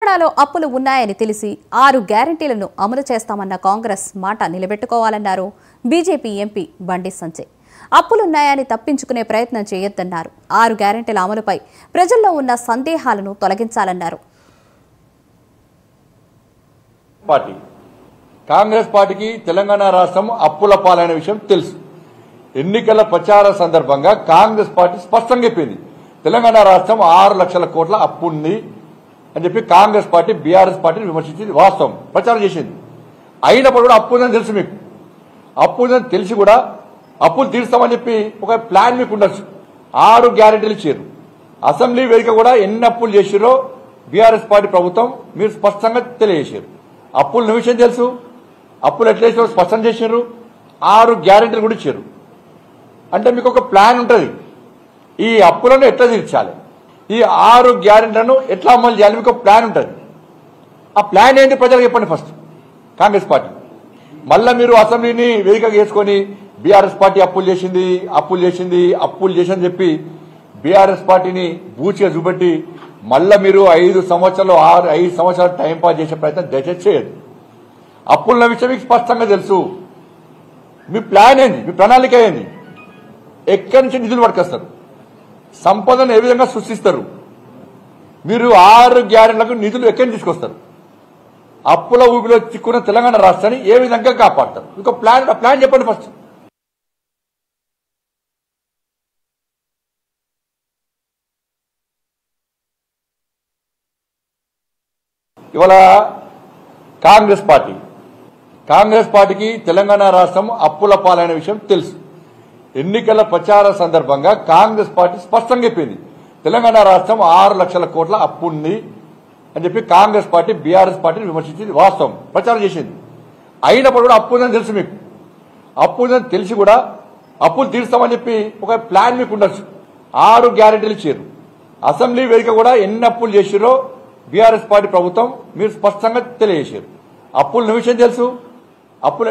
తెలంగాణలో అప్పులు ఉన్నాయని తెలిసి 6 గ్యారెంటీలను అమలు చేస్తామన్న కాంగ్రెస్ మాట నిలబెట్టుకోవాలన్నారు బీజేపీ ఎంపీ బండి సంజయ్. అప్పులున్నాయని తప్పించుకునే ప్రయత్నం చేయొద్దన్నారు. 6 గ్యారెంటీల అమలుపై ప్రజల్లో ఉన్న సందేహాలను తొలగించాలన్నారు. కాంగ్రెస్ పార్టీకి తెలంగాణ రాష్ట్రం అప్పుల పాలైన విషయం తెలుసు. ఎన్నికల ప్రచార సందర్భంగా కాంగ్రెస్ పార్టీ స్పష్టంగా చెప్పింది, తెలంగాణ రాష్ట్రం 6 లక్షల కోట్ల అప్పు ఉంది అని చెప్పి కాంగ్రెస్ పార్టీ బీఆర్ఎస్ పార్టీని విమర్శించింది. వాస్తవం ప్రచారం చేసింది. అయినప్పుడు కూడా అప్పు ఉందని తెలుసు. మీకు అప్పు ఉందని తెలిసి కూడా అప్పులు తీరుస్తామని చెప్పి ఒక ప్లాన్ మీకు ఉండొచ్చు. 6 గ్యారెంటీలు ఇచ్చారు. అసెంబ్లీ వేదిక కూడా ఎన్ని అప్పులు చేసిరో బీఆర్ఎస్ పార్టీ ప్రభుత్వం మీరు స్పష్టంగా తెలియజేశారు. అప్పుల విషయం తెలుసు, అప్పులు ఎట్లా చేసారో స్పష్టం చేశారు. 6 గ్యారెంటీలు కూడా ఇచ్చారు. అంటే మీకు ఒక ప్లాన్ ఉంటుంది, ఈ అప్పులను ఎట్లా తీర్చాలి, ఈ 6 గ్యారెంటీలను ఎట్లా అమలు చేయాలి, మీకు ఒక ప్లాన్ ఉంటుంది. ఆ ప్లాన్ ఏంటి ప్రజలకు చెప్పండి ఫస్ట్. కాంగ్రెస్ పార్టీ మళ్ళీ మీరు అసెంబ్లీని వేదికగా చేసుకొని బీఆర్ఎస్ పార్టీ అప్పులు చేసిందని చెప్పి బీఆర్ఎస్ పార్టీని బూచిగా చూపెట్టి మళ్ళీ మీరు 5 సంవత్సరాలు టైంపాస్ చేసే ప్రయత్నం దయచేసి చేయదు. అప్పుల విషయం మీకు స్పష్టంగా తెలుసు. మీ ప్లాన్ ఏంది, మీ ప్రణాళిక ఏంది, ఎక్కడి నుంచి నిధులు పట్టుకొస్తారు, సంపదను ఏ విధంగా సృష్టిస్తారు, మీరు 6 గ్యారెంటీలకు నిధులు ఎక్కడి తీసుకొస్తారు, అప్పుల ఊపిలో చిక్కున్న తెలంగాణ రాష్ట్రాన్ని ఏ విధంగా కాపాడతారు, ఇంకో ప్లాన్ చెప్పండి ఫస్ట్. ఇవాళ కాంగ్రెస్ పార్టీకి తెలంగాణ రాష్ట్రం అప్పుల పాలైన విషయం తెలుసు. ఎన్నికల ప్రచార సందర్భంగా కాంగ్రెస్ పార్టీ స్పష్టంగా చెప్పింది, తెలంగాణ రాష్ట్రం 6 లక్షల కోట్ల అప్పు ఉంది అని చెప్పి కాంగ్రెస్ పార్టీ బీఆర్ఎస్ పార్టీని విమర్శించింది. వాస్తవం ప్రచారం చేసింది. అయినప్పుడు కూడా అప్పు ఉందని తెలుసు. మీకు అప్పు ఉందని తెలిసి కూడా అప్పులు తీరుస్తామని చెప్పి ఒక ప్లాన్ మీకు ఉండొచ్చు. 6 గ్యారెంటీలు ఇచ్చారు. అసెంబ్లీ వేదిక కూడా ఎన్ని అప్పులు చేసిరో బీఆర్ఎస్ పార్టీ ప్రభుత్వం మీరు స్పష్టంగా తెలియజేశారు. అప్పుల విషయం తెలుసు, అప్పులు